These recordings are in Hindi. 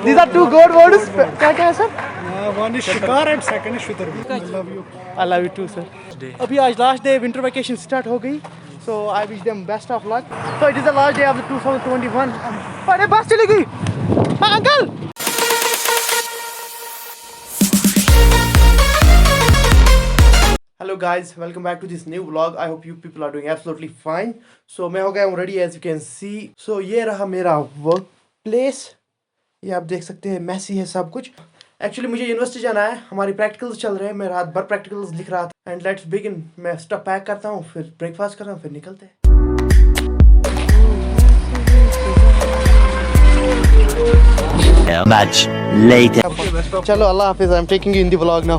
These are two gold words. क्या क्या है sir? One is Shikar and second is Shudar. I love you. I love you too sir. अभी आज last day winter vacation start हो गई. So I wish them best of luck. So it is the last day of the 2021. अरे बस चली गई. हाँ uncle. Hello guys, welcome back to this new vlog. I hope you people are doing absolutely fine. So मैं हो गया हूँ ready as you can see. So ये रहा मेरा work place. ये आप देख सकते हैं मैसी है सब कुछ. एक्चुअली मुझे यूनिवर्सिटी जाना है, हमारी प्रैक्टिकल्स चल रहे हैं, मैं रात भर प्रैक्टिकल्स लिख रहा था. And let's begin. मैं स्टफ पैक करता हूँ, फिर ब्रेकफास्ट करता हूँ, फिर निकलते हैं. Much later. चलो अल्लाह हाफिज. I am taking you in the vlog now.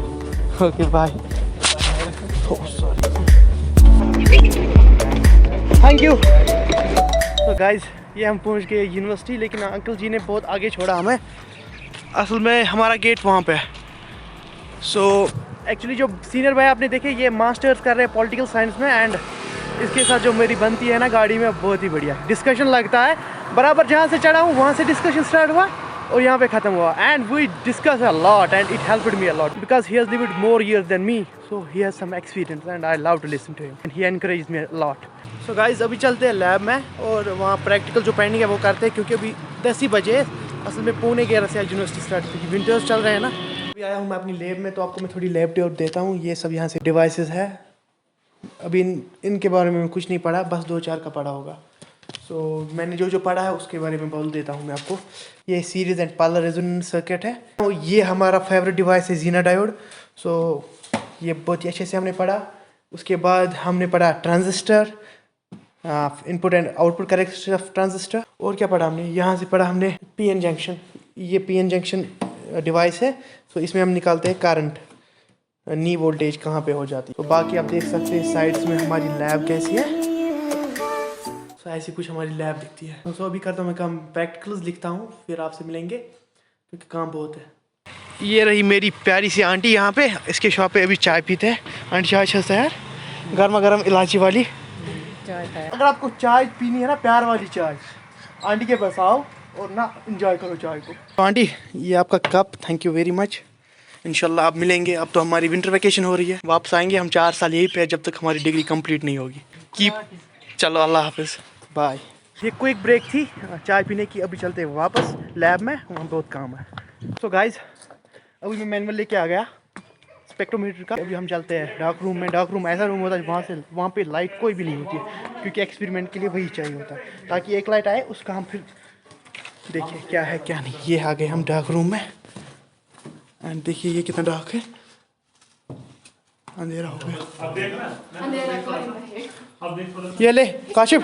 Okay bye. Thank you. तो गाइज ये हम पहुंच गए यूनिवर्सिटी, लेकिन अंकल जी ने बहुत आगे छोड़ा हमें. असल में हमारा गेट वहाँ पे है. सो एक्चुअली जो सीनियर भाई आपने देखे, ये मास्टर्स कर रहे हैं पॉलिटिकल साइंस में. एंड इसके साथ जो मेरी बनती है ना गाड़ी में, बहुत ही बढ़िया डिस्कशन लगता है. बराबर जहाँ से चढ़ा हूँ वहाँ से डिस्कशन स्टार्ट हुआ और यहाँ पे ख़त्म हुआ. And we discuss a lot and it helped me a lot because he has lived more years than me. So he has some experience and I love to listen to him and he encourage me a lot. So guys अभी चलते हैं लैब में और वहाँ प्रैक्टिकल जो पेंडिंग है वो करते हैं, क्योंकि अभी 10 ही बजे. असल में पौने 11 से यूनिवर्सिटी स्टार्ट की, विंटर्स चल रहे हैं ना. अभी आया हूँ मैं अपनी लैब में, तो आपको मैं थोड़ी लैब टूर देता हूँ. ये सब यहाँ से डिवाइसेस है. अभी इनके बारे में कुछ नहीं पढ़ा, बस 2-4 का पढ़ा होगा. सो मैंने जो पढ़ा है उसके बारे में बोल देता हूँ मैं आपको. ये series and parlour resonance circuit है. तो ये हमारा फेवरेट डिवाइस है जीना डायोड. सो ये बहुत ही अच्छे से हमने पढ़ा. उसके बाद हमने पढ़ा transistor, input and output character of transistor. और क्या पढ़ा हमने, यहाँ से पढ़ा हमने पीएन जंक्शन. ये पीएन जंक्शन डिवाइस है. तो इसमें हम निकालते हैं करंट, नी वोल्टेज कहाँ पे हो जाती है. तो बाकी आप देख सकते हैं साइड्स में हमारी लैब कैसी है. तो ऐसी कुछ हमारी लैब दिखती है. तो अभी करता हूँ मैं काम, प्रैक्टिकल्स लिखता हूँ, फिर आपसे मिलेंगे क्योंकि काम बहुत है. ये रही मेरी प्यारी सी आंटी यहाँ पे. इसके शॉप पे अभी चाय पीते हैं. आंटी चाय अच्छा है यार, गर्मा गर्म इलायची वाली चाय. अगर आपको चाय पीनी है ना, प्यार वाली चाय, आंटी के पास आओ और ना इंजॉय करो चाय को. तो आंटी ये आपका cup, thank you very much. इंशाल्लाह आप मिलेंगे. अब तो हमारी विंटर वैकेशन हो रही है, वापस आएंगे हम 4 साल यहीं पे, जब तक हमारी डिग्री कंप्लीट नहीं होगी. चलो अल्लाह हाफिज़, बाय. ये क्विक ब्रेक थी चाय पीने की. अभी चलते हैं वापस लैब में, वहाँ बहुत काम है. तो गाइज अभी मैं मैनुअल लेके आ गया स्पेक्ट्रोमीटर का. अभी हम चलते हैं डार्क रूम में. डार्क रूम ऐसा रूम होता है वहाँ पे लाइट कोई भी नहीं होती है, क्योंकि एक्सपेरिमेंट के लिए वही चाहिए होता है, ताकि एक लाइट आए उसका हम फिर देखिए क्या है क्या नहीं. ये आ गए हम डार्क रूम में. एंड देखिए ये कितना डार्क है, अंधेरा हो गया. ये ले काशिफ,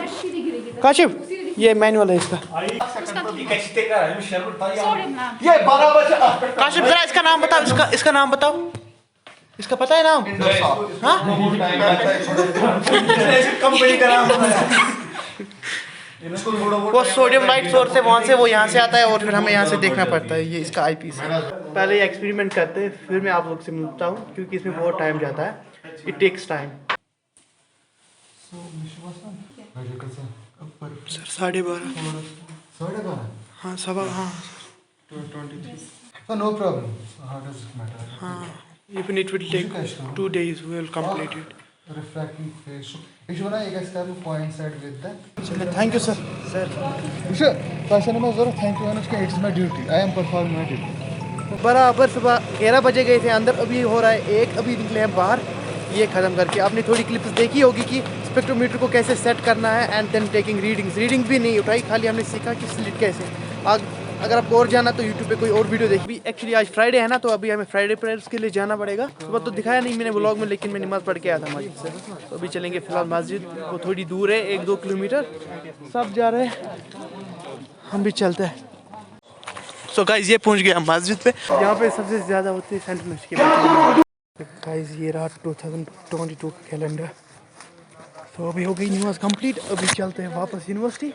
काशिफ ये मैनुअल है इसका. ये काशिफ जरा इसका नाम बताओ, इसका नाम बताओ. इसका पता है नाम? हाँ कंपनी का नाम. वो सोडियम लाइट सोर्स है, वहाँ से वो यहाँ से आता है और फिर हमें यहाँ से देखना पड़ता है. ये इसका आई पीस है. पहले ये एक्सपेरिमेंट करते हैं, फिर मैं आप लोग से मिलता हूँ, क्योंकि इसमें बहुत टाइम जाता है. It takes time. सर 12:30. हाँ 12:15. हाँ. So no problem. So how does it matter? हाँ, even it will take 2 days, we will complete it. Refracting phase. You should not extend coincide with that. चलिए thank you sir. Sure. Question number 0. Thank you very much. It is my duty. I am performing my duty. बराबर सुबह 11 बजे गए थे अंदर, अभी हो रहा है 1. अभी निकले हैं बाहर. ये ख़त्म करके आपने थोड़ी क्लिप्स देखी होगी कि स्पेक्ट्रोमीटर को कैसे सेट करना है. एंड देन टेकिंग रीडिंग्स भी नहीं उठाई, खाली हमने सीखा कि स्लिट कैसे. अगर आपको और जाना तो यूट्यूब पे कोई और वीडियो देख. भी एक्चुअली आज फ्राइडे है ना, तो अभी हमें फ्राइडे प्रेयर्स के लिए जाना पड़ेगा. सुबह तो दिखाया नहीं मैंने व्लॉग में, लेकिन मैं नमाज़ पढ़ के आया था मस्जिद से. तो अभी चलेंगे फिलहाल मस्जिद, वो थोड़ी दूर है 1-2 किलोमीटर. सब जा रहे हैं, हम भी चलते हैं. सो गाइस ये पहुंच गया मस्जिद पे. यहाँ पे सबसे ज़्यादा होती है सेंट मिनट के. गाइस ये रहा 2022 का कैलेंडर. तो अभी हो गई नमाज कंप्लीट. अभी चलते हैं वापस यूनिवर्सिटी,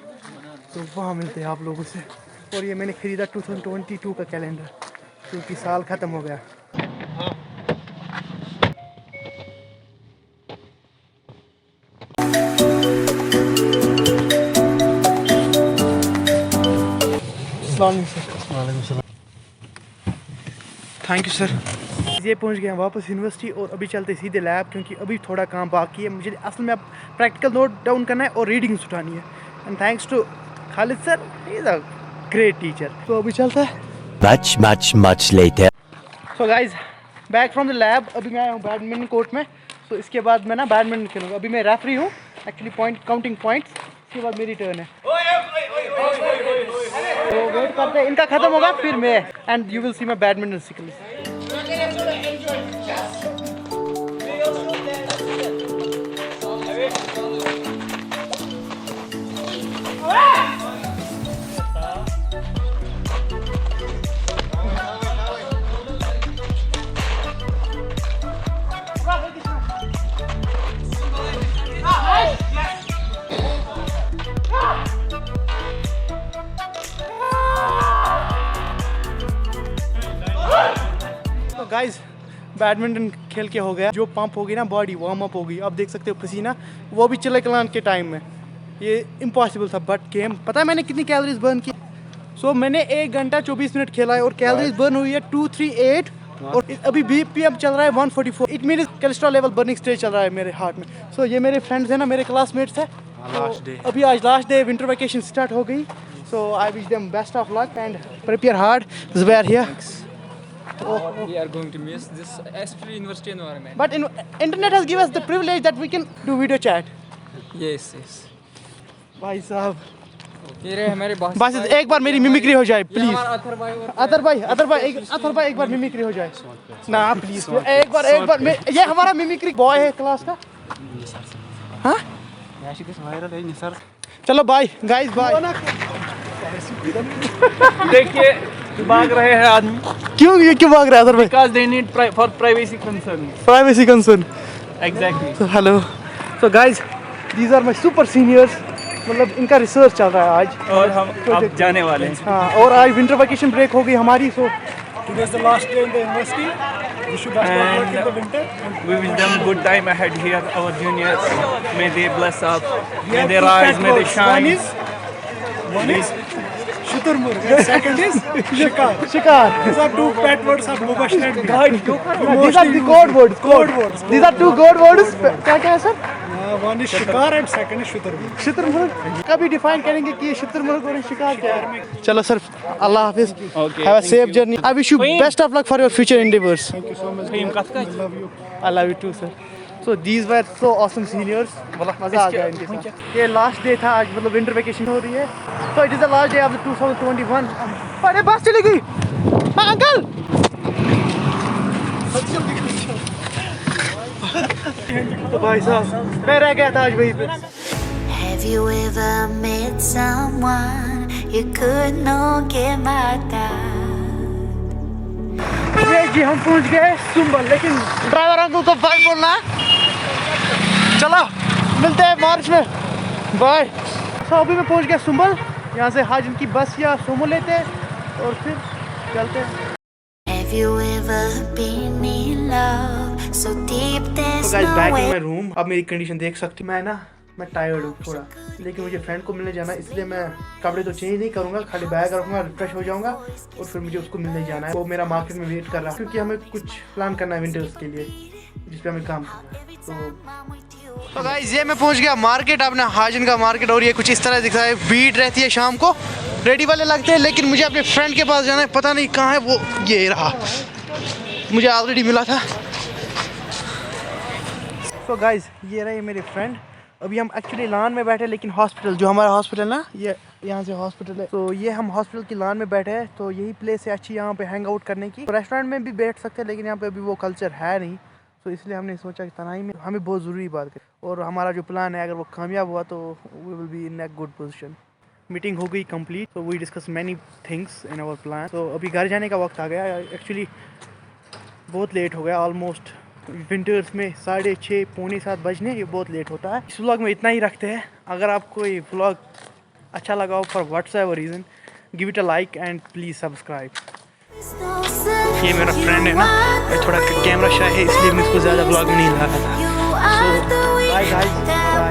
तो वहाँ मिलते हैं आप लोगों से. और ये मैंने ख़रीदा 2022 का कैलेंडर, क्योंकि साल ख़त्म हो गया. अस्सलाम वालेकुम. Thank you sir. ये पहुंच गए हैं वापस यूनिवर्सिटी और अभी चलते सीधे लैब, क्योंकि अभी थोड़ा काम बाकी है। मुझे असल में अब प्रैक्टिकल नोट डाउन करना है और रीडिंग्स उठानी है। And thanks to Khalid sir, he is a great teacher. तो अभी चलता है। Much later. So guys back from the lab. अभी मैं आया हूँ बैडमिंटन कोर्ट में। तो इसके बाद मैं ना बैडमिंटन खेलूँगा। अभी मैं रेफरी हूँ एक्चुअली, पॉइंट काउंटिंग पॉइंट्स। इसके बाद मेरी टर्न है। तो वेट करते हैं, इनका खत्म होगा फिर मैं, and you will see my badminton skills. तो गाइस बैडमिंटन खेल के हो गया, जो पंप होगी ना बॉडी वार्म अप होगी। अब देख सकते हो पसीना, वो भी चिल्ला कलान के टाइम में। ये इम्पॉसिबल था बट गेम। पता है मैंने कितनी कैलोरीज बर्न की? सो मैंने 1 घंटा 24 मिनट खेला है और कैलोरीज बर्न हुई है 238 और अभी BPM चल रहा है 144। It mean cholesterol level burning stage चल रहा है मेरे हार्ट में। सो ये मेरे फ्रेंड्स हैं ना, मेरे क्लासमेट्स हैं। अभी आज last day, winter vacation start हो गई। So I wish them best of luck and prepare hard. Zubair here. We are going to miss this Esprit University environment. But internet has given us the privilege that we can do video chat. Yes, yes. भाई साहब ये रहे हमारे बॉस। बस एक बार मेरी मिमिक्री हो जाए प्लीज। अथर भाई अतर भाई एक बार मिमिक्री हो जाए ना प्लीज। एक बार ये हमारा मिमिक्री बॉय है क्लास का। हाँ चलो बाय गाइस, बाय। देखिए भाग रहे हैं आदमी। क्यों भाग रहा है अतर भाई? Because they need for privacy concern. Privacy concern. Exactly. So hello. So guys, these are my super seniors. मतलब इनका रिसर्च चल रहा है आज और हम अब जाने वाले हैं। हाँ, और आज विंटर वैकेशन ब्रेक हो गई हमारी। सो Today is the last day in the university. Wish you best of luck in the winter. We wish them good time ahead here, our juniors. May they bless us. May they rise. May they shine. One is Shuturmur. The second is Shikar. शिकार। These are two pet words of Mubashir and me. These are the code words. Code words. These are two code words. क्या है sir? One is Shikar and second is Shuturmur. शुतुरमुर्ग कभी डिफाइन करेंगे कि ये शुतुरमुर्ग और शिकार क्या है? चलो sir, Allah Hafiz. Have a safe journey. I wish you best of luck for your future endeavours. Thank you so much. I love you. I love you too sir. So these were so awesome seniors. मजा आ गया इनके साथ। ये लास्ट डे था आज, मतलब विंटर वैकेशन हो रही है। So it is the last day of the 2021. अरे बस चली गई। हाँ अंकल। तो भाई साहब मैं रह गया था आज वहीं पे। Have you ever met someone you could not get my doubt? ये जी हम पहुंच गए सुंबल, लेकिन ड्राइवर अंकल को बाय बोलना है। चलो मिलते हैं मार्च में, बाय। तो अभी मैं पहुंच गया सुंबल। यहाँ से हाजिन की बस या सोमो लेते हैं और फिर चलते हैं। Have you ever been in love so deep there's तो guys no back in way? My room. अब मेरी कंडीशन देख सकते हो, मैं टायर्ड हूँ थोड़ा, लेकिन मुझे फ्रेंड को मिलने जाना है, इसलिए मैं कपड़े तो चेंज नहीं करूँगा, खाली बैग रखूँगा, रिफ्रेश हो जाऊँगा और फिर मुझे उसको मिलने जाना है। वो मेरा मार्केट में वेट कर रहा है, क्योंकि हमें कुछ प्लान करना है विंटर्स के लिए, जिस पे हमें काम करना है। तो गाइस ये मैं पहुंच गया मार्केट, अपना हाजिन का मार्केट, और ये कुछ इस तरह दिखता है। भीड़ रहती है शाम को, रेडी वाले लगते हैं, लेकिन मुझे अपने फ्रेंड के पास जाना है, पता नहीं कहाँ है वो। ये रहा, मुझे ऑलरेडी मिला था। तो गाइस ये रहे मेरे फ्रेंड। अभी हम एक्चुअली लॉन में बैठे, लेकिन हॉस्पिटल, जो हमारा हॉस्पिटल ना, ये यहाँ से हॉस्पिटल है, तो ये हम हॉस्पिटल की लॉन में बैठे हैं। तो यही प्लेस है अच्छी यहाँ पे हैंग आउट करने की। रेस्टोरेंट में भी बैठ सकते हैं, लेकिन यहाँ पे अभी वो कल्चर है नहीं, तो इसलिए हमने सोचा कि तनाई में हमें बहुत ज़रूरी बात करें। और हमारा जो प्लान है, अगर वो कामयाब हुआ तो we will be in a good position. Meeting हो गई कंप्लीट, तो we discuss many things in our plan. तो अभी घर जाने का वक्त आ गया। एक्चुअली बहुत लेट हो गया, ऑलमोस्ट विंटर्स में 6:30 पौने 7 बजने, ये बहुत लेट होता है। इस व्लॉग में इतना ही रखते हैं। अगर आपको ये व्लॉग अच्छा लगा हो for whatsoever reason, give it a like and please subscribe. ये मेरा फ्रेंड है ना, ये थोड़ा कैमरा शाय है, इसलिए मैं इसको ज़्यादा व्लॉग में नहीं ला रहा था। सो बाय गाइस, बाय।